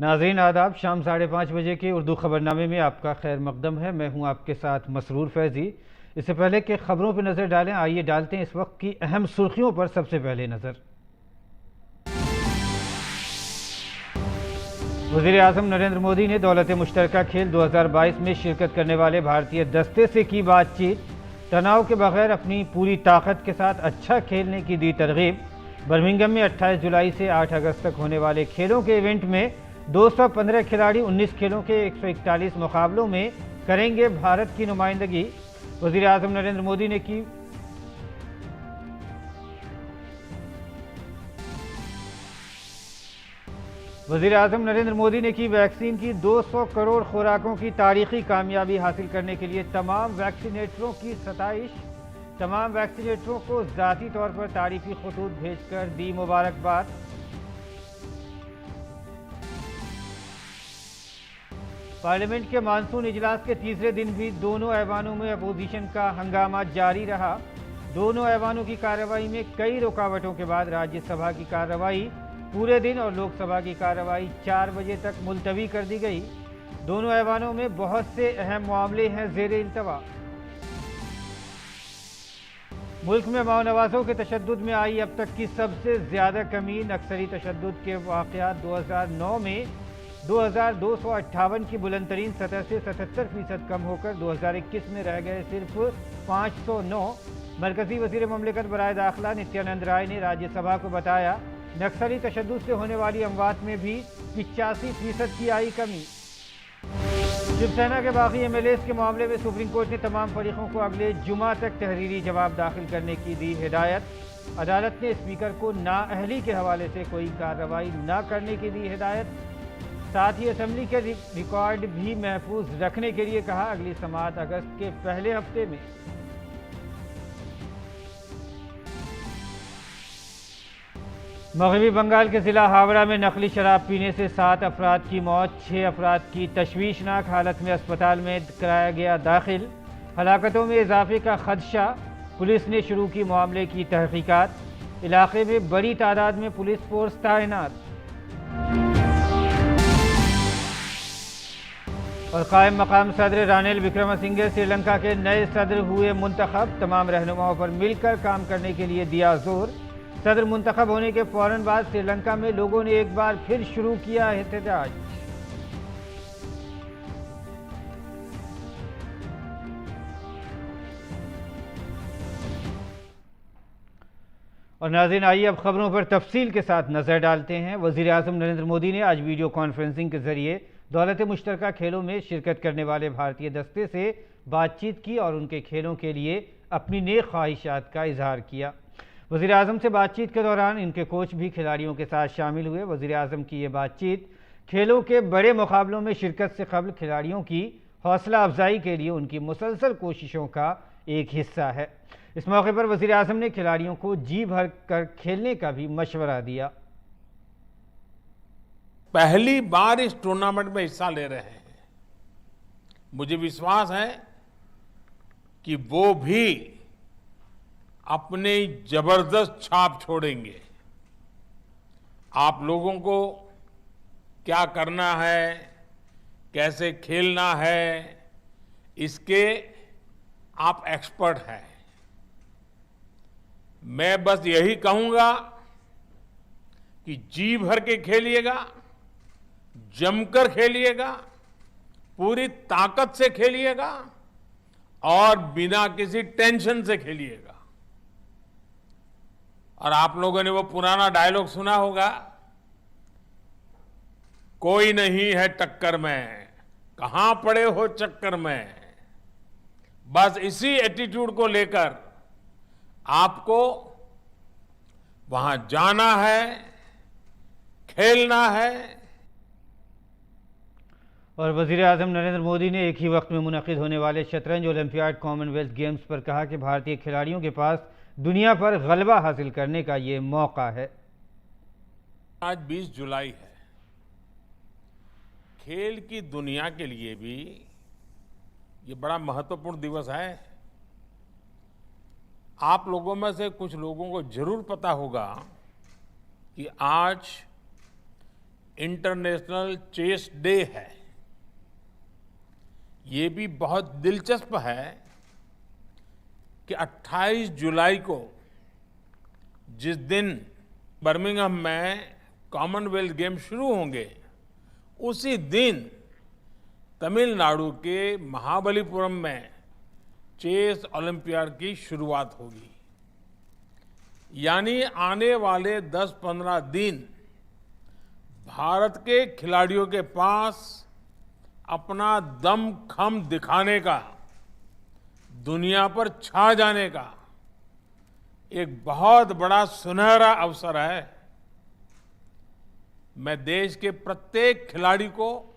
नाज़रीन आदाब, शाम 5:30 बजे के उर्दू खबरनामे में आपका खैर मकदम है। मैं हूं आपके साथ मसरूर फैज़ी। इससे पहले कि खबरों पर नज़र डालें, आइए डालते हैं इस वक्त की अहम सुर्खियों पर। सबसे पहले नज़र वज़ीर आज़म नरेंद्र मोदी ने दौलत मुश्तरका खेल 2022 में शिरकत करने वाले भारतीय दस्ते से की बातचीत। तनाव के बगैर अपनी पूरी ताकत के साथ अच्छा खेलने की दी तरगीब। बर्मिंघम में 28 जुलाई से 8 अगस्त तक होने वाले खेलों के इवेंट में 215 खिलाड़ी 19 खेलों के 141 मुकाबलों में करेंगे भारत की नुमाइंदगी। वज़ीर आज़म नरेंद्र मोदी ने की वज़ीर आज़म नरेंद्र मोदी ने की वैक्सीन की 200 करोड़ खुराकों की तारीखी कामयाबी हासिल करने के लिए तमाम वैक्सीनेटरों की सताइश। तमाम वैक्सीनेटरों को ज़ाती तौर पर तारीफी खतूत भेजकर दी मुबारकबाद। पार्लियामेंट के मानसून इजलास के तीसरे दिन भी दोनों ऐवानों में अपोजिशन का हंगामा जारी रहा। दोनों ऐवानों की कार्रवाई में कई रुकावटों के बाद राज्यसभा की कार्रवाई पूरे दिन और लोकसभा की कार्रवाई 4 बजे तक मुलतवी कर दी गई। दोनों ऐवानों में बहुत से अहम मामले हैं ज़ेरे इल्तवा। मुल्क में माओनवाजों के तशद्दुद में आई अब तक की सबसे ज़्यादा कमी। नक्सली तशद्दुद के वाक़यात 2009 में 2258 की बुलंद तरीन सतह से 77% कम होकर 2021 में रह गए सिर्फ 509। मरकजी वज़ीर ममलिकत बराए दाखिला नित्यानंद राय ने राज्यसभा को बताया, नक्सली तशद्दुद से होने वाली अमवात में भी 85% की आई कमी। शिवसेना के बाकी एमएलएस के मामले में सुप्रीम कोर्ट ने तमाम फरीकों को अगले जुमा तक तहरीरी जवाब दाखिल करने की दी हिदायत। अदालत ने स्पीकर को नाअहली के हवाले से कोई कार्रवाई न करने की दी हिदायत। साथ ही असम्बली के रिकॉर्ड भी महफूज रखने के लिए कहा। अगली समाअत अगस्त के पहले हफ्ते में। मगरबी बंगाल के ज़िला हावड़ा में नकली शराब पीने से 7 अफराद की मौत, 6 अफराद की तशवीशनाक हालत में अस्पताल में कराया गया दाखिल। हलाकतों में इजाफे का खदशा, पुलिस ने शुरू की मामले की तहकीकात। इलाके में बड़ी तादाद में पुलिस फोर्स तैनात। और कायम मकाम सदर रानिल विक्रमसिंघे श्रीलंका के नए सदर हुए मुंतखब। तमाम रहनुमाओं पर मिलकर काम करने के लिए दिया जोर। सदर मुंतखब होने के फौरन बाद श्रीलंका में लोगों ने एक बार फिर शुरू किया एहतजाज। और नाज़रीन, आइए अब खबरों पर तफसील के साथ नजर डालते हैं। वज़ीर आज़म नरेंद्र मोदी ने आज वीडियो कॉन्फ्रेंसिंग के जरिए दौलत मुश्तरका खेलों में शिरकत करने वाले भारतीय दस्ते से बातचीत की और उनके खेलों के लिए अपनी नेक ख्वाहिशात का इजहार किया। वज़ीर आज़म से बातचीत के दौरान इनके कोच भी खिलाड़ियों के साथ शामिल हुए। वज़ीर आज़म की ये बातचीत खेलों के बड़े मुकाबलों में शिरकत से कबल खिलाड़ियों की हौसला अफजाई के लिए उनकी मुसलसल कोशिशों का एक हिस्सा है। इस मौके पर वज़ीर आज़म ने खिलाड़ियों को जी भर कर खेलने का भी मशवरा दिया। पहली बार इस टूर्नामेंट में हिस्सा ले रहे हैं। मुझे विश्वास है कि वो भी अपनी जबरदस्त छाप छोड़ेंगे। आप लोगों को क्या करना है, कैसे खेलना है, इसके आप एक्सपर्ट हैं। मैं बस यही कहूंगा कि जी भर के खेलिएगा, जमकर खेलिएगा, पूरी ताकत से खेलिएगा और बिना किसी टेंशन से खेलिएगा। और आप लोगों ने वो पुराना डायलॉग सुना होगा, कोई नहीं है टक्कर में, कहां पड़े हो चक्कर में। बस इसी एटीट्यूड को लेकर आपको वहां जाना है, खेलना है। और वज़ीर आज़म नरेंद्र मोदी ने एक ही वक्त में मुनक़िद होने वाले शतरंज ओलंपियाड कॉमनवेल्थ गेम्स पर कहा कि भारतीय खिलाड़ियों के पास दुनिया पर गलबा हासिल करने का ये मौका है। आज 20 जुलाई है। खेल की दुनिया के लिए भी ये बड़ा महत्वपूर्ण दिवस है। आप लोगों में से कुछ लोगों को जरूर पता होगा कि आज इंटरनेशनल चेस डे है। ये भी बहुत दिलचस्प है कि 28 जुलाई को जिस दिन बर्मिंघम में कॉमनवेल्थ गेम शुरू होंगे, उसी दिन तमिलनाडु के महाबलीपुरम में चेस ओलंपियाड की शुरुआत होगी। यानी आने वाले 10-15 दिन भारत के खिलाड़ियों के पास अपना दम खम दिखाने का, दुनिया पर छा जाने का एक बहुत बड़ा सुनहरा अवसर है। मैं देश के प्रत्येक खिलाड़ी को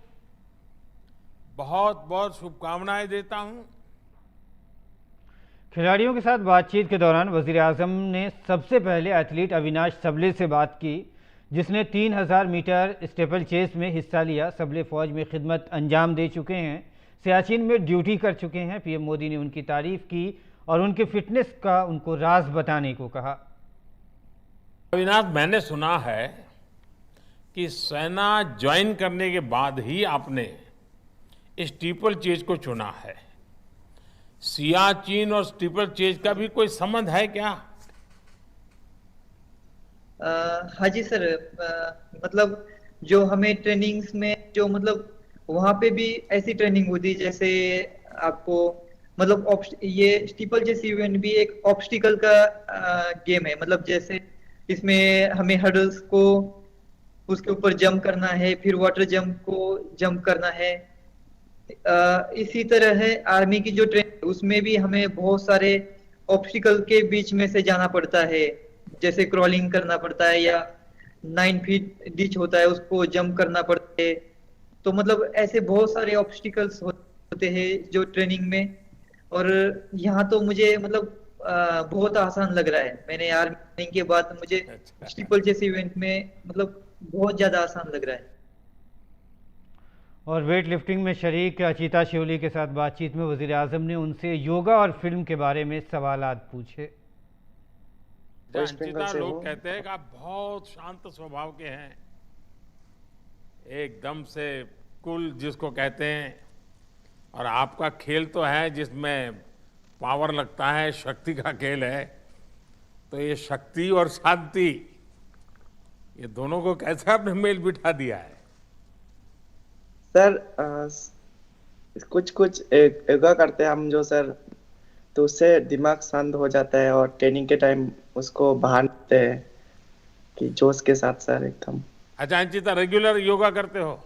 बहुत बहुत शुभकामनाएं देता हूं। खिलाड़ियों के साथ बातचीत के दौरान वजीर आजम ने सबसे पहले एथलीट अविनाश सबले से बात की, जिसने 3000 मीटर स्टेपल चेस में हिस्सा लिया। सबले फौज में खिदमत अंजाम दे चुके हैं, सियाचिन में ड्यूटी कर चुके हैं। पीएम मोदी ने उनकी तारीफ की और उनके फिटनेस का उनको राज बताने को कहा। अविनाश, मैंने सुना है कि सेना ज्वाइन करने के बाद ही आपने स्टीपल चेज को चुना है। सियाचिन और स्टीपल चेज का भी कोई संबंध है क्या? हाँ जी सर, मतलब जो हमें ट्रेनिंग्स में जो मतलब वहाँ पे भी ऐसी ट्रेनिंग होती है जैसे आपको मतलब ये स्टीपल चेस इवेंट भी एक ऑब्स्टिकल का गेम है। मतलब जैसे इसमें हमें हर्डल्स को उसके ऊपर जंप करना है, फिर वाटर जंप को जंप करना है। इसी तरह है आर्मी की जो ट्रेनिंग, उसमें भी हमें बहुत सारे ऑब्स्टिकल के बीच में से जाना पड़ता है, जैसे क्रॉलिंग करना पड़ता है या 9 फीट डिच होता है उसको जंप करना पड़ता है। तो मतलब ऐसे बहुत सारे ऑब्स्टिकल्स होते हैं जो ट्रेनिंग में, और यहाँ तो मुझे मतलब बहुत आसान लग रहा है। मैंने आर्मी ट्रेनिंग के बाद मुझे स्टीपल चेस इवेंट में मतलब बहुत ज्यादा आसान लग रहा है। और वेट लिफ्टिंग में शरीक अचिता शिवली के साथ बातचीत में वजीर आजम ने उनसे योगा और फिल्म के बारे में सवालात पूछे। अंचिता, लोग कहते हैं कि आप बहुत शांत स्वभाव के हैं, एकदम से कूल जिसको कहते हैं, और आपका खेल तो है जिसमें पावर लगता है, शक्ति का खेल है। तो ये शक्ति और शांति, ये दोनों को कैसे आपने मेल बिठा दिया है? सर कुछ योगा करते हैं हम जो सर, तो उससे दिमाग शांत हो जाता है और ट्रेनिंग के टाइम उसको बाहर निकलते हैं कि जोश के साथ सर एकदम। अच्छा अंचिता, रेगुलर योगा करते हो?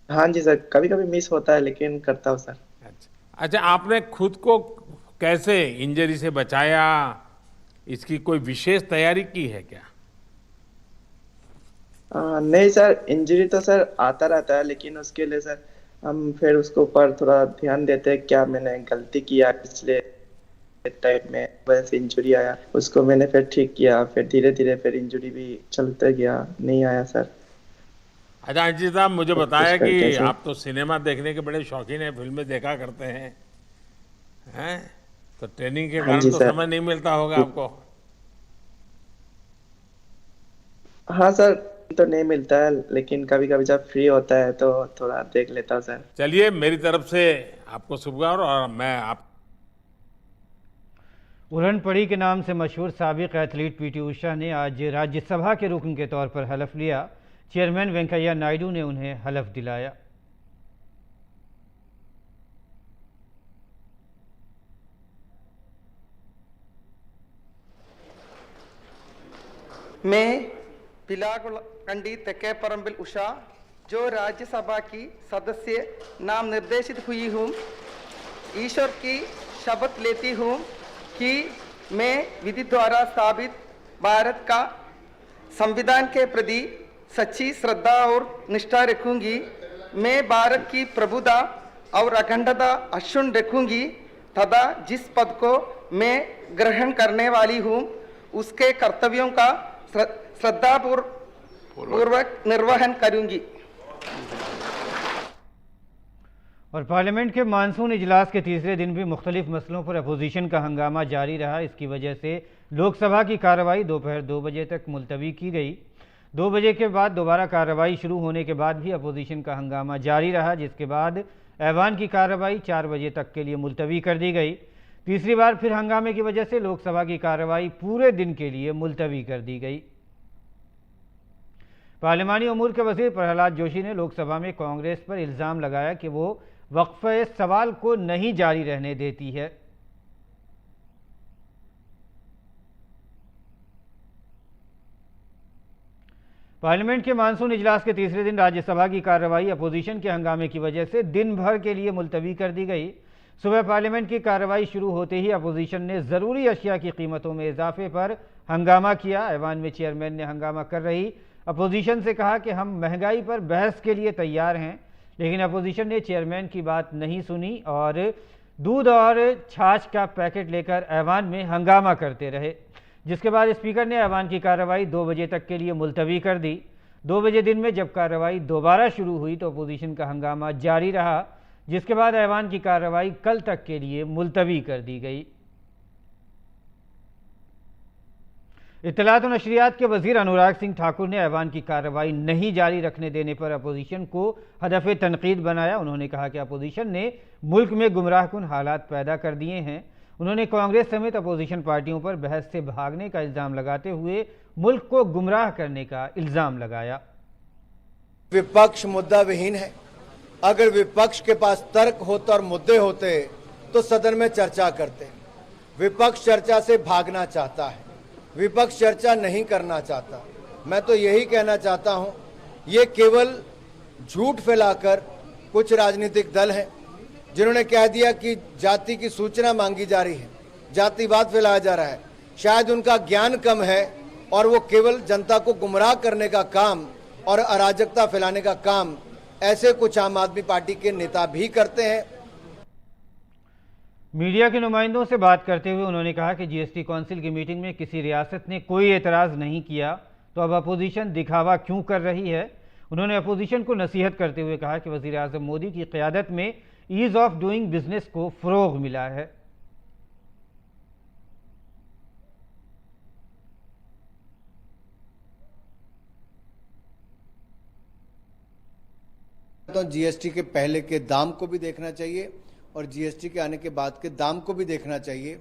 हाँ जी सर, कभी कभी मिस होता है लेकिन करता हूँ सर। अच्छा, आपने खुद को कैसे इंजरी से बचाया, इसकी कोई विशेष तैयारी की है क्या? नहीं सर, इंजरी तो सर आता रहता है, लेकिन उसके लिए सर हम फिर उसके ऊपर थोड़ा ध्यान देते हैं, क्या मैंने गलती किया पिछले टाइम में, वजह से इंजरी आया, उसको मैंने फिर ठीक किया, फिर धीरे धीरे फिर इंजरी भी चलते गया, नहीं आया सर। अच्छा अंजित साहब, मुझे बताया कि आप तो सिनेमा देखने के बड़े शौकीन हैं, फिल्में देखा करते हैं, तो ट्रेनिंग के कारण तो समय नहीं मिलता होगा आपको? हाँ सर, तो नहीं मिलता है, लेकिन कभी कभी जब फ्री होता है तो थोड़ा देख लेता हूँ सर। चलिए, मेरी तरफ से आपको शुभकामनाएं। और मैं आप उड़न पड़ी के नाम से मशहूर साबिक एथलीट पीटी उषा ने आज राज्यसभा के रुकन के तौर पर हलफ लिया। चेयरमैन वेंकैया नायडू ने उन्हें हलफ दिलाया। मैं पिलागुलकंडी तेक्केपरंबिल उषा, जो राज्यसभा की सदस्य नाम निर्देशित हुई हूँ, ईश्वर की शपथ लेती हूँ कि मैं विधि द्वारा स्थापित भारत का संविधान के प्रति सच्ची श्रद्धा और निष्ठा रखूंगी। मैं भारत की प्रभुता और अखंडता अक्षुण्ण रखूंगी तथा जिस पद को मैं ग्रहण करने वाली हूँ उसके कर्तव्यों का श्रद्धापूर्वक निर्वहन करूंगी। और पार्लियामेंट के मानसून इजलास के तीसरे दिन भी मुख्तलिफ मसलों पर अपोजिशन का हंगामा जारी रहा। इसकी वजह से लोकसभा की कार्रवाई दोपहर 2 बजे तक मुलतवी की गई। 2 बजे के बाद दोबारा कार्रवाई शुरू होने के बाद भी अपोजिशन का हंगामा जारी रहा, जिसके बाद ऐवान की कार्रवाई 4 बजे तक के लिए मुलतवी कर दी गई। तीसरी बार फिर हंगामे की वजह से लोकसभा की कार्रवाई पूरे दिन के लिए मुलतवी कर दी गई। पार्लिमानी उमूर के वजीर प्रहलाद जोशी ने लोकसभा में कांग्रेस पर इल्ज़ाम लगाया कि वो वक्फ़े सवाल को नहीं जारी रहने देती है। पार्लियामेंट के मानसून इजलास के तीसरे दिन राज्यसभा की कार्रवाई अपोजिशन के हंगामे की वजह से दिन भर के लिए मुलतवी कर दी गई। सुबह पार्लियामेंट की कार्रवाई शुरू होते ही अपोजिशन ने ज़रूरी अशिया की कीमतों में इजाफे पर हंगामा किया। ऐवान में चेयरमैन ने हंगामा कर रही अपोजिशन से कहा कि हम महंगाई पर बहस के लिए तैयार हैं, लेकिन अपोजिशन ने चेयरमैन की बात नहीं सुनी और दूध और छाछ का पैकेट लेकर ऐवान में हंगामा करते रहे, जिसके बाद स्पीकर ने ऐवान की कार्रवाई 2 बजे तक के लिए मुलतवी कर दी। 2 बजे दिन में जब कार्रवाई दोबारा शुरू हुई तो अपोजिशन का हंगामा जारी रहा, जिसके बाद ऐवान की कार्रवाई कल तक के लिए मुलतवी कर दी गई। इत्तलात और नशरियात के वजीर अनुराग सिंह ठाकुर ने ऐवान की कार्रवाई नहीं जारी रखने देने पर अपोजिशन को हदफ तनकीद बनाया। उन्होंने कहा कि अपोजिशन ने मुल्क में गुमराहकुन हालात पैदा कर दिए हैं। उन्होंने कांग्रेस समेत अपोजिशन पार्टियों पर बहस से भागने का इल्ज़ाम लगाते हुए मुल्क को गुमराह करने का इल्ज़ाम लगाया। विपक्ष मुद्दा विहीन है। अगर विपक्ष के पास तर्क होता और मुद्दे होते तो सदन में चर्चा करते। विपक्ष चर्चा से भागना चाहता है, विपक्ष चर्चा नहीं करना चाहता। मैं तो यही कहना चाहता हूं, ये केवल झूठ फैलाकर कुछ राजनीतिक दल हैं जिन्होंने कह दिया कि जाति की सूचना मांगी जा रही है, जातिवाद फैलाया जा रहा है। शायद उनका ज्ञान कम है और वो केवल जनता को गुमराह करने का काम और अराजकता फैलाने का काम ऐसे कुछ आम आदमी पार्टी के नेता भी करते हैं। मीडिया के नुमाइंदों से बात करते हुए उन्होंने कहा कि जीएसटी काउंसिल की मीटिंग में किसी रियासत ने कोई एतराज़ नहीं किया तो अब अपोजिशन दिखावा क्यों कर रही है। उन्होंने अपोजिशन को नसीहत करते हुए कहा कि वज़ीर आज़म मोदी की क़यादत में ईज़ ऑफ डूइंग बिजनेस को फ़रोग़ मिला है। तो जीएसटी के पहले के दाम को भी देखना चाहिए और जीएसटी के आने के बाद के दाम को भी देखना चाहिए।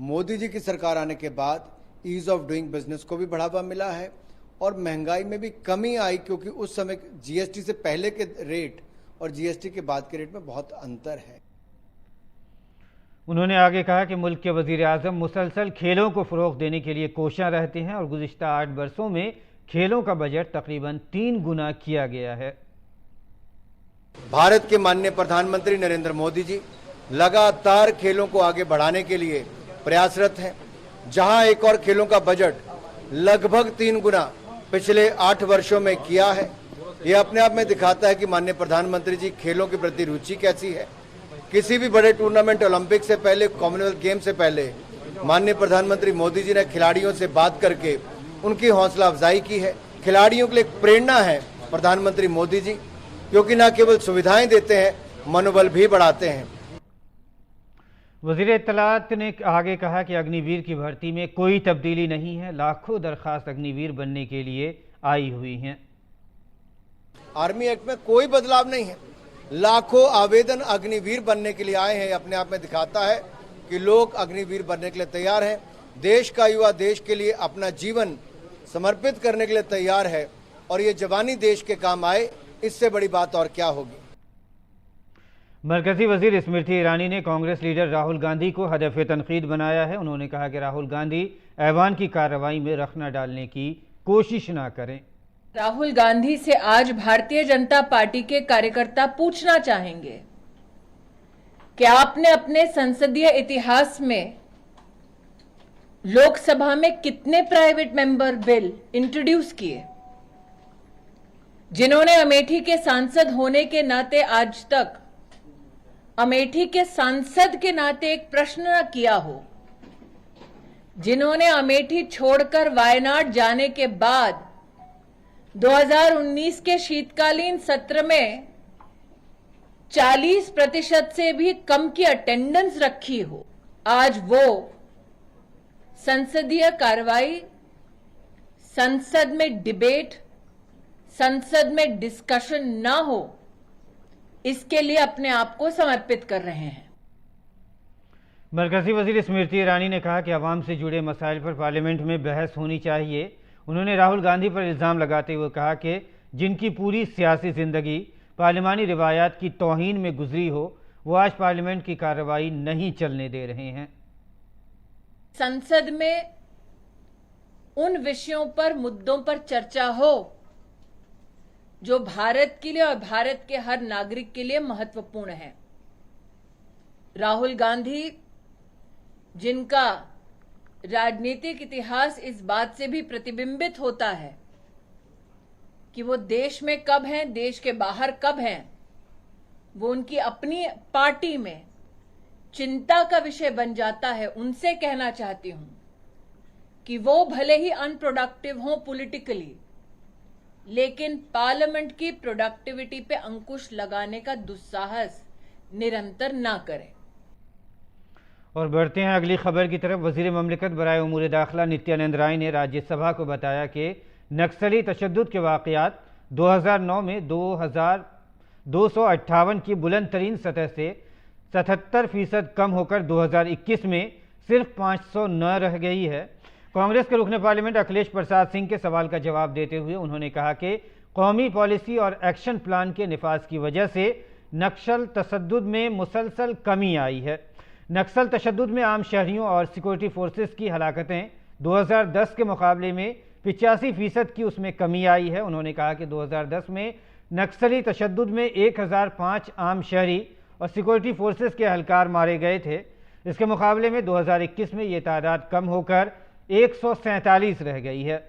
मोदी जी की सरकार आने के बाद ईज ऑफ डूइंग बिजनेस को भी बढ़ावा मिला है और महंगाई में भी कमी आई, क्योंकि उस समय जीएसटी से पहले के रेट और जीएसटी के बाद के रेट में बहुत अंतर है। उन्होंने आगे कहा कि मुल्क के वज़ीर आज़म मुसलसल खेलों को फ़रोग़ देने के लिए कोशियां रहते हैं और गुज़िश्ता 8 बरसों में खेलों का बजट तकरीबन 3 गुना किया गया है। भारत के माननीय प्रधानमंत्री नरेंद्र मोदी जी लगातार खेलों को आगे बढ़ाने के लिए प्रयासरत हैं। जहां एक और खेलों का बजट लगभग 3 गुना पिछले 8 वर्षों में किया है, यह अपने आप में दिखाता है कि माननीय प्रधानमंत्री जी खेलों के प्रति रुचि कैसी है। किसी भी बड़े टूर्नामेंट, ओलंपिक से पहले, कॉमनवेल्थ गेम से पहले माननीय प्रधानमंत्री मोदी जी ने खिलाड़ियों से बात करके उनकी हौसला अफजाई की है। खिलाड़ियों के लिए प्रेरणा है प्रधानमंत्री मोदी जी, क्योंकि न केवल सुविधाएं देते हैं, मनोबल भी बढ़ाते हैं। वज़ीर इत्तलात ने आगे कहा कि अग्निवीर की भर्ती में कोई तब्दीली नहीं है। लाखों दरख्वास्त अग्निवीर बनने के लिए आई हुई हैं। आर्मी एक्ट में कोई बदलाव नहीं है। लाखों आवेदन अग्निवीर बनने के लिए आए हैं। अपने आप में दिखाता है कि लोग अग्निवीर बनने के लिए तैयार हैं। देश का युवा देश के लिए अपना जीवन समर्पित करने के लिए तैयार है और ये जवानी देश के काम आए, इससे बड़ी बात और क्या होगी। मरकजी वजीर स्मृति ईरानी ने कांग्रेस लीडर राहुल गांधी को हदफ तनकीद बनाया है। उन्होंने कहा कि राहुल गांधी ऐवान की कार्रवाई में रख न डालने की कोशिश न करें। राहुल गांधी से आज भारतीय जनता पार्टी के कार्यकर्ता पूछना चाहेंगे कि आपने अपने संसदीय इतिहास में लोकसभा में कितने प्राइवेट मेंबर बिल इंट्रोड्यूस किए, जिन्होंने अमेठी के सांसद होने के नाते आज तक अमेठी के सांसद के नाते एक प्रश्न न किया हो, जिन्होंने अमेठी छोड़कर वायनाड जाने के बाद 2019 के शीतकालीन सत्र में 40% से भी कम की अटेंडेंस रखी हो, आज वो संसदीय कार्रवाई, संसद में डिबेट संसद में डिस्कशन ना हो, इसके लिए अपने आप को समर्पित कर रहे हैं। मरकजी वजीर स्मृति ईरानी ने कहा कि अवाम से जुड़े मसाइल पर पार्लियामेंट में बहस होनी चाहिए। उन्होंने राहुल गांधी पर इल्ज़ाम लगाते हुए कहा कि जिनकी पूरी सियासी ज़िंदगी पार्लिमानी रिवायात की तौहीन में गुजरी हो, वो आज पार्लियामेंट की कार्रवाई नहीं चलने दे रहे हैं। संसद में उन विषयों पर, मुद्दों पर चर्चा हो जो भारत के लिए और भारत के हर नागरिक के लिए महत्वपूर्ण है। राहुल गांधी, जिनका राजनीतिक इतिहास इस बात से भी प्रतिबिंबित होता है कि वो देश में कब हैं, देश के बाहर कब हैं, वो उनकी अपनी पार्टी में चिंता का विषय बन जाता है, उनसे कहना चाहती हूं कि वो भले ही अनप्रोडक्टिव हों पॉलिटिकली, लेकिन पार्लियामेंट की प्रोडक्टिविटी पे अंकुश लगाने का दुस्साहस निरंतर ना करें। और बढ़ते हैं अगली खबर की तरफ। वजीर ममलिकत बराए उमूर दाखिला नित्यानंद राय ने राज्यसभा को बताया कि नक्सली तशद्दुद के वाक़यात 2009 में 2,258 की बुलंद तरीन सतह से 77% कम होकर 2021 में सिर्फ 509 रह गई है। कांग्रेस के रुकने पार्लियामेंट अखिलेश प्रसाद सिंह के सवाल का जवाब देते हुए उन्होंने कहा कि कौमी पॉलिसी और एक्शन प्लान के निफाज की वजह से नक्सल तशद्दुद में मुसलसल कमी आई है। नक्सल तशद्दुद में आम शहरियों और सिक्योरिटी फोर्सेस की हलाकतें 2010 के मुकाबले में 85% की उसमें कमी आई है। उन्होंने कहा कि 2010 में नक्सली तशद्दुद में 1005 आम शहरी और सिक्योरिटी फोर्सेस के एहलकार मारे गए थे। इसके मुकाबले में 2021 में ये तादाद कम होकर 147 रह गई है।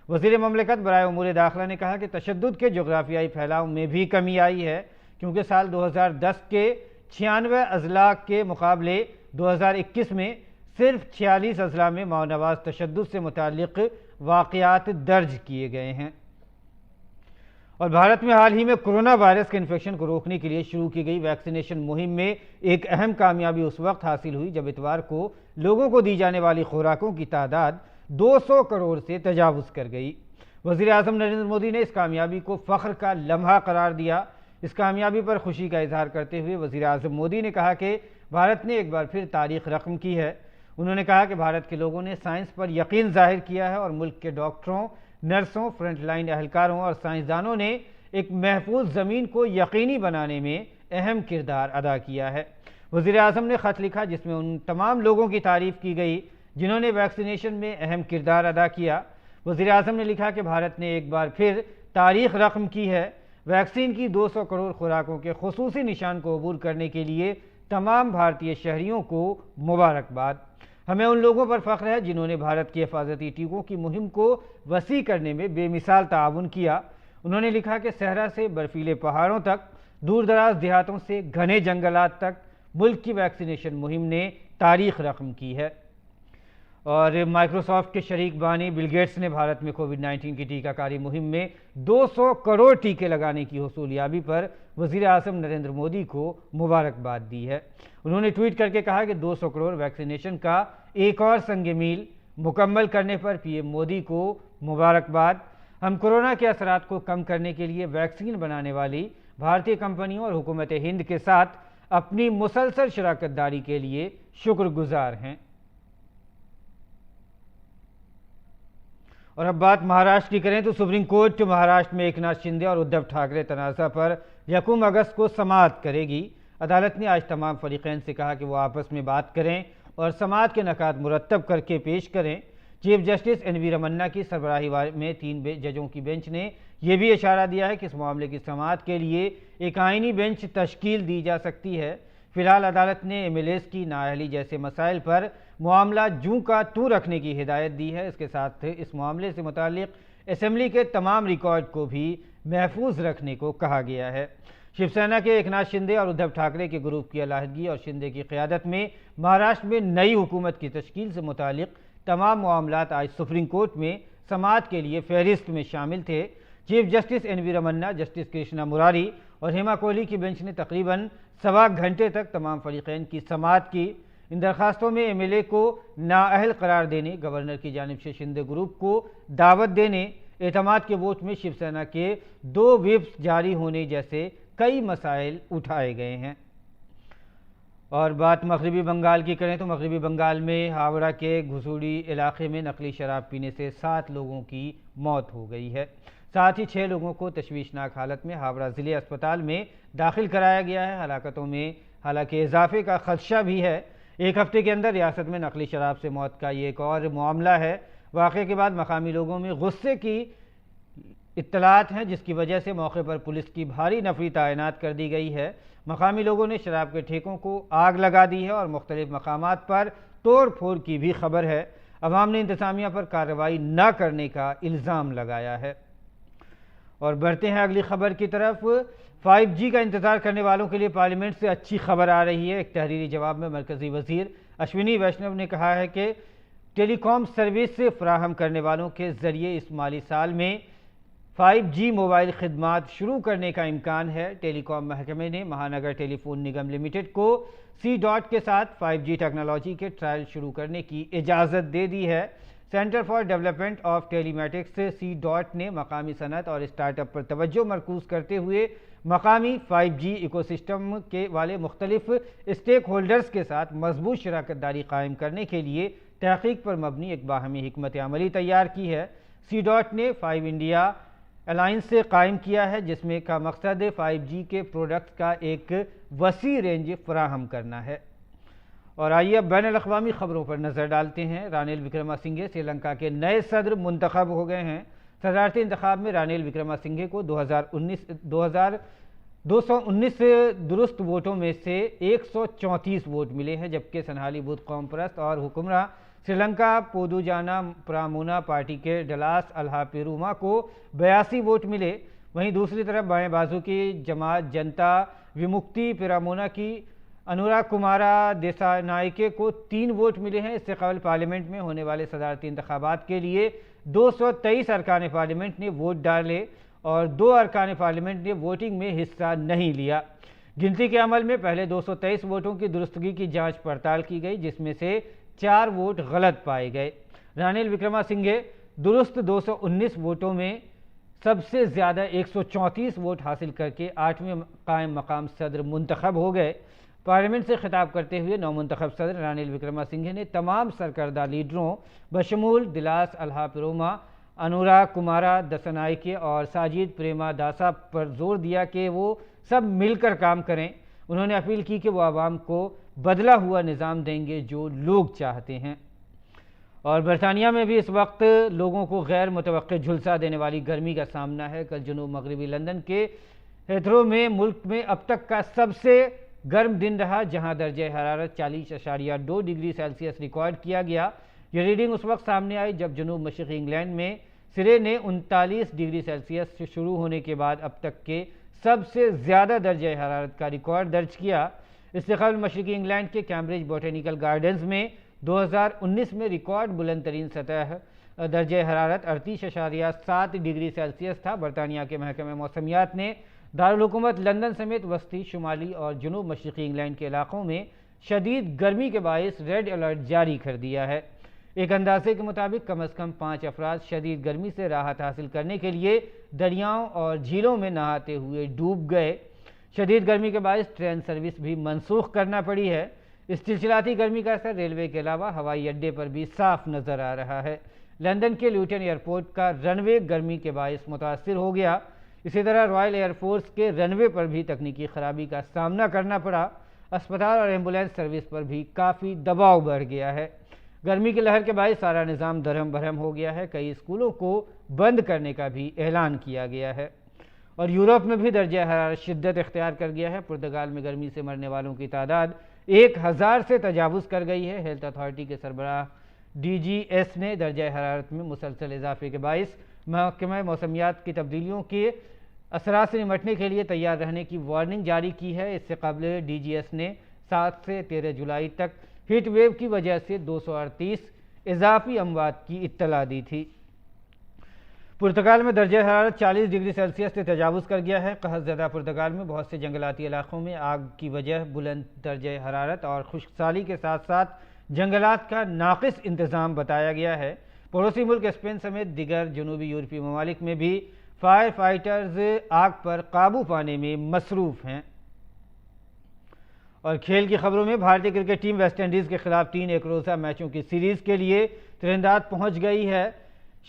वज़ीर ममलिकत बराए उमूर दाखिला ने कहा कि तशद्दुद के जोग्राफियाई फैलाव में भी कमी आई है, क्योंकि साल 2010 के 96 अजला के मुकाबले 2021 में सिर्फ 46 अजला में माओनवाज तशद्दुद से मुताल्लिक़ वाक़यात दर्ज किए गए हैं। और भारत में हाल ही में कोरोना वायरस के इन्फेक्शन को रोकने के लिए शुरू की गई वैक्सीनेशन मुहिम में एक अहम कामयाबी उस वक्त हासिल हुई जब इतवार को लोगों को दी जाने वाली खुराकों की तादाद 200 करोड़ से तजावुज़ कर गई। वज़ीर आज़म नरेंद्र मोदी ने इस कामयाबी को फ़ख्र का लम्हा करार दिया। इस कामयाबी पर खुशी का इजहार करते हुए वज़ीर आज़म मोदी ने कहा कि भारत ने एक बार फिर तारीख़ रक़म की है। उन्होंने कहा कि भारत के लोगों ने साइंस पर यकीन जाहिर किया है और मुल्क के डॉक्टरों, नर्सों, फ्रंटलाइन एहलकारों और साइंसदानों ने एक महफूज ज़मीन को यकीनी बनाने में अहम किरदार अदा किया है। वज़ीर आज़म ने ख़त लिखा जिसमें उन तमाम लोगों की तारीफ़ की गई जिन्होंने वैक्सीनेशन में अहम किरदार अदा किया। वज़ीर आज़म ने लिखा कि भारत ने एक बार फिर तारीख़ रक़म की है। वैक्सीन की 200 करोड़ खुराकों के खुसूसी निशान को अबूर करने के लिए तमाम भारतीय शहरियों को मुबारकबाद। हमें उन लोगों पर फ़ख्र है जिन्होंने भारत की हिफाजती टीकों की मुहिम को वसी करने में बेमिसाल ताउन किया। उन्होंने लिखा कि सहरा से बर्फीले पहाड़ों तक, दूर दराज देहातों से घने जंगलात तक मुल्क की वैक्सीनेशन मुहिम ने तारीख़ रक़म की है। और माइक्रोसॉफ्ट के शरीक बानी बिल गेट्स ने भारत में कोविड-19 की टीकाकारी मुहिम में 200 करोड़ टीके लगाने की हसूलियाबी पर वज़ीर आज़म नरेंद्र मोदी को मुबारकबाद दी है। उन्होंने ट्वीट करके कहा कि 200 करोड़ वैक्सीनेशन का एक और संग मील मुकम्मल करने पर पीएम मोदी को मुबारकबाद। हम कोरोना के असरात को कम करने के लिए वैक्सीन बनाने वाली भारतीय कंपनियों और हुकूमत हिंद के साथ अपनी मुसलसल शराकत दारी के लिए शुक्रगुजार हैं। और अब बात महाराष्ट्र की करें तो सुप्रीम कोर्ट महाराष्ट्र में एकनाथ शिंदे और उद्धव ठाकरे तनाज़ा पर 1 अगस्त को समाअत करेगी। अदालत ने आज तमाम फरीक़ैन से कहा कि वो आपस में बात करें और समाअत के नकात मुरत्तब करके पेश करें। Chief justice N V. रमन्ना की सरबराही में 3 जजों की बेंच ने यह भी इशारा दिया है कि इस मामले की समाअत के लिए एक आइनी बेंच तश्कील दी जा सकती है। फिलहाल अदालत ने एमएलएस की नाअहली जैसे मसाइल पर मामला जूं का तू रखने की हिदायत दी है। इसके साथ इस मामले से मुताल्लिक असेंबली के तमाम रिकॉर्ड को भी महफूज रखने को कहा गया है। शिवसेना के एकनाथ शिंदे और उद्धव ठाकरे के ग्रुप की अलहदगी और शिंदे की क़यादत में महाराष्ट्र में नई हुकूमत की तश्कील से मुताल्लिक तमाम मामलात आज सुप्रीम कोर्ट में समाअत के लिए फहरिस्त में शामिल थे। Chief justice N V. Ramana, justice Krishna Murari और हेमा कोहली की बेंच ने तकरीबन 1.25 घंटे तक तमाम फरीक़ैन की समाअत की। इन दरखास्तों में एमएलए को नाअहल करार देने, गवर्नर की जानिब से शिंदे ग्रुप को दावत देने, एतमाद के वोट में शिवसेना के 2 व्हिप्स जारी होने जैसे कई मसाइल उठाए गए हैं। और बात मगरबी बंगाल की करें तो मगरबी बंगाल में हावड़ा के घुसूड़ी इलाके में नकली शराब पीने से 7 लोगों की मौत हो गई है। साथ ही 6 लोगों को तशवीशनाक हालत में हावड़ा ज़िले अस्पताल में दाखिल कराया गया है। हलाकतों में हालांकि इजाफे का खदशा भी है। एक हफ्ते के अंदर रियासत में नकली शराब से मौत का ये एक और मामला है। वाक़े के बाद मकामी लोगों में गुस्से की इत्तलात हैं, जिसकी वजह से मौके पर पुलिस की भारी नफरी तैनात कर दी गई है। मकामी लोगों ने शराब के ठेकों को आग लगा दी है और मुख्तलिफ मकामात पर तोड़ फोड़ की भी खबर है। अवाम ने इंतजामिया पर कार्रवाई न करने का इल्ज़ाम लगाया है। और बढ़ते हैं अगली खबर की तरफ। 5G का इंतजार करने वालों के लिए पार्लियामेंट से अच्छी खबर आ रही है। एक तहरीरी जवाब में मरकजी वजीर अश्विनी वैष्णव ने कहा है कि टेलीकॉम सर्विस फ्राहम करने वालों के जरिए इस माली साल में 5G मोबाइल खिदमात शुरू करने का इम्कान है। टेलीकॉम महकमे ने महानगर टेलीफोन निगम लिमिटेड को C-DOT के साथ 5G टेक्नोलॉजी के ट्रायल शुरू करने की इजाज़त दे दी है। Centre for development of telematics C-DOT ने मकामी सनत और स्टार्टअप पर तवज्जो मरकूज करते हुए मकामी 5G इकोसिस्टम के वाले मुख्तलिफ स्टेक होल्डर्स के साथ मजबूत शराकत दारी कायम करने के लिए तहकीक पर मबनी एक बाहमी हिकमत अमली तैयार की है। C-DOT ने 5 इंडिया अलायंस से कायम किया है, जिसमें का मकसद 5G के प्रोडक्ट का एक वसी रेंज फराहम करना है। और आइए अब बैन अल-अक़वामी खबरों पर नज़र डालते हैं। रानिल विक्रमासिंघे श्रीलंका के नए सदर मुंतखब हो गए हैं। सदारती इंतखाब में रानिल विक्रमासिंघे को 219 दुरुस्त वोटों में से 134 वोट मिले हैं, जबकि सनहाली बुद्ध कौम परस्त और हुक्मरां श्रीलंका पोदुजाना प्रामुना पार्टी के डलास अल्हापेरुमा को 82 वोट मिले। वहीं दूसरी तरफ बाएं बाजू की जमात जनता विमुक्ति पिरामुना की अनुराग कुमारा देसानायके को 3 वोट मिले हैं। इससे कबल पार्लियामेंट में होने वाले सदारती इंतखाबात के लिए 223 अरकान पार्लियामेंट ने वोट डाले और 2 अरकान पार्लियामेंट ने वोटिंग में हिस्सा नहीं लिया। गिनती के अमल में पहले 223 वोटों की दुरुस्तगी की जांच पड़ताल की गई, जिसमें से 4 वोट गलत पाए गए। रानिल विक्रमासिंघे दुरुस्त 219 वोटों में सबसे ज़्यादा 134 वोट हासिल करके 8वें कायम मकाम सदर मुंतखब हो गए। पार्लियामेंट से खिताब करते हुए नौमुंतखब सदर रानिल विक्रमासिंघे ने तमाम सरकर्दा लीडरों बशमूल दिलास अल्हापेरुमा, अनुराग कुमारा दसनायके और साजिद प्रेमादासा पर जोर दिया कि वो सब मिलकर काम करें। उन्होंने अपील की कि वो आवाम को बदला हुआ निज़ाम देंगे जो लोग चाहते हैं। और बरतानिया में भी इस वक्त लोगों को गैर मुतवक्किल झुलसा देने वाली गर्मी का सामना है। कल जुनूब मगरबी लंदन के हेथरो में मुल्क में अब तक का सबसे गर्म दिन रहा, जहां दर्जे हरारत 40.2 डिग्री सेल्सियस रिकॉर्ड किया गया। यह रीडिंग उस वक्त सामने आई जब जुनूब मशरक़ी इंग्लैंड में सिरे ने 39 डिग्री सेल्सियस से शुरू होने के बाद अब तक के सबसे ज़्यादा दर्जे हरारत का रिकॉर्ड दर्ज किया। इससे कबल मशरक़ी इंग्लैंड के कैम्ब्रिज बोटेनिकल गार्डन्स में 2019 में रिकॉर्ड बुलंद तरीन सतह दर्जे हरारत 38.7 डिग्री सेल्सियस था। बरतानिया के महकमे मौसमियात ने दारुल हुकूमत लंदन समेत वस्ती, शुमाली और जुनूब मशरक़ी इंग्लैंड के इलाकों में शदीद गर्मी के बायस रेड अलर्ट जारी कर दिया है। एक अंदाजे के मुताबिक कम अज़ कम 5 अफराद शदीद गर्मी से राहत हासिल करने के लिए दरियाओं और झीलों में नहाते हुए डूब गए। शदीद गर्मी के बायस ट्रेन सर्विस भी मनसूख करना पड़ी है। इस चिलचिलाती गर्मी का असर रेलवे के अलावा हवाई अड्डे पर भी साफ नज़र आ रहा है। लंदन के ल्यूटन एयरपोर्ट का रनवे गर्मी के बायस मुतासिर हो गया। इसी तरह रॉयल एयरफोर्स के रनवे पर भी तकनीकी खराबी का सामना करना पड़ा। अस्पताल और एम्बुलेंस सर्विस पर भी काफ़ी दबाव बढ़ गया है। गर्मी की लहर के बायस सारा निज़ाम दरहम बरहम हो गया है। कई स्कूलों को बंद करने का भी ऐलान किया गया है। और यूरोप में भी दर्जा हरारत शिद्दत इख्तियार कर गया है। पुर्तगाल में गर्मी से मरने वालों की तादाद 1000 से तजावुज़ कर गई है। हेल्थ अथॉरिटी के सरबराह DGS ने दर्जा हरारत में मुसलसल इजाफे के बायस महकमा मौसमियात की तब्दीलियों के असरात से निमटने के लिए तैयार रहने की वार्निंग जारी की है। इससे कबल DGS ने 7 से 13 जुलाई तक हीट वेव की वजह से 238 इजाफी अमवात की इत्तला दी थी। पुर्तगाल में दर्जा हरारत 40 डिग्री सेल्सियस से तजावुज़ कर गया है। कहरज़दा पुर्तगाल में बहुत से जंगलाती इलाकों में आग की वजह बुलंद दर्जा हरारत और खुश्कसाली के साथ साथ जंगलात का नाक़िस इंतज़ाम बताया गया है। पड़ोसी मुल्क स्पेन समेत दिगर जनूबी यूरोपीय ममालिक में भी फायर फाइटर्स आग पर काबू पाने में मसरूफ हैं। और खेल की खबरों में भारतीय क्रिकेट टीम वेस्टइंडीज के खिलाफ 3 एक रोज़ा मैचों की सीरीज के लिए तीरंदाज पहुंच गई है।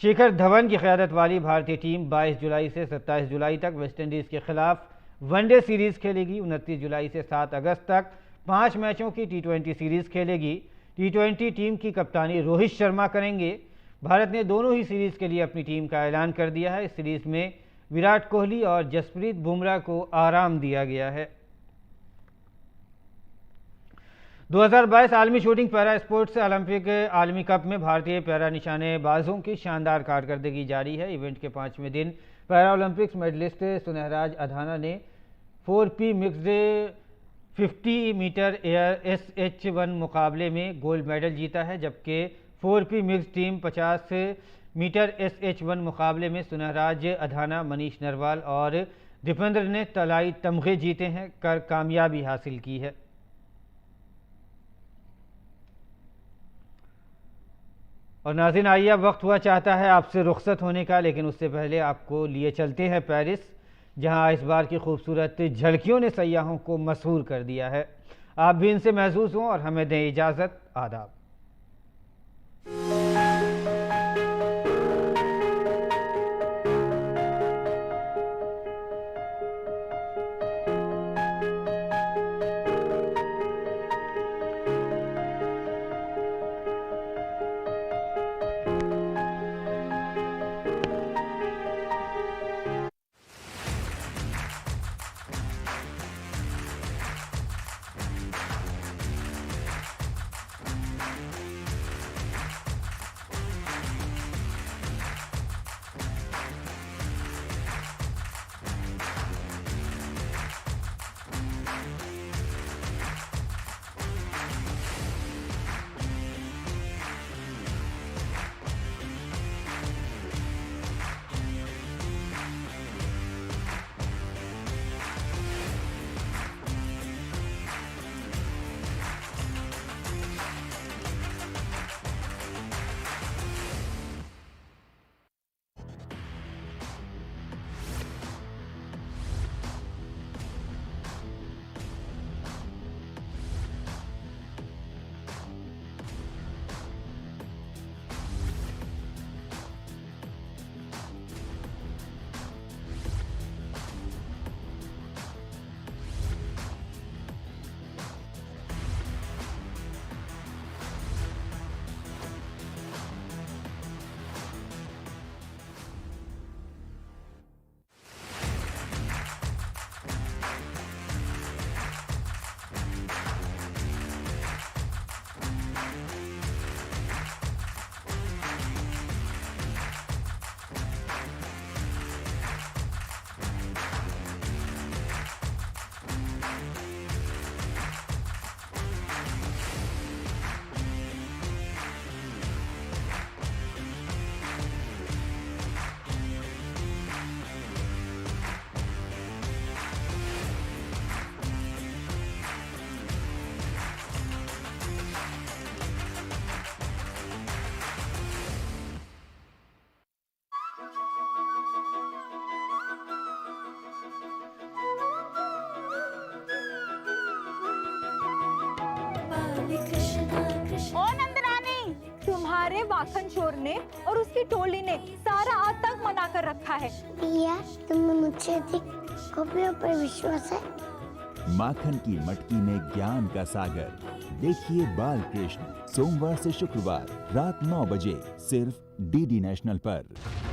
शिखर धवन की क़यादत वाली भारतीय टीम 22 जुलाई से 27 जुलाई तक वेस्टइंडीज के खिलाफ वनडे सीरीज खेलेगी। 29 जुलाई से 7 अगस्त तक 5 मैचों की T20 सीरीज खेलेगी। T20 टीम की कप्तानी रोहित शर्मा करेंगे। भारत ने दोनों ही सीरीज के लिए अपनी टीम का ऐलान कर दिया है। इस सीरीज में विराट कोहली और जसप्रीत बुमराह को आराम दिया गया है। 2022 आलमी शूटिंग पैरा स्पोर्ट्स ओलंपिक आलमी कप में भारतीय पैरा निशानेबाजों की शानदार कारकर्दगी जारी है। इवेंट के 5वें दिन पैरा ओलंपिक्स मेडलिस्ट सुनहराज अधाना ने 4P mixed 50 metre air SH1 मुकाबले में गोल्ड मेडल जीता है, जबकि 4P mixed team 50 metre SH1 मुकाबले में सुनहराज अधाना, मनीष नरवाल और दीपेंद्र ने तलाई तमगे जीते हैं कर कामयाबी हासिल की है। और नाज़रीन, आइए अब वक्त हुआ चाहता है आपसे रुखसत होने का, लेकिन उससे पहले आपको लिए चलते हैं पेरिस, जहां इस बार की खूबसूरत झलकियों ने सयाहों को मशहूर कर दिया है। आप भी इनसे महसूस हों और हमें दें इजाज़त। आदाब। तुम्हारे वाखन चोर ने और उसकी टोली ने सारा आतंक मना कर रखा है। भैया, तुम्हें मुझसे अधिक कॉपियों पर विश्वास है। माखन की मटकी में ज्ञान का सागर। देखिए बाल कृष्ण सोमवार से शुक्रवार रात 9 बजे सिर्फ DD नेशनल पर।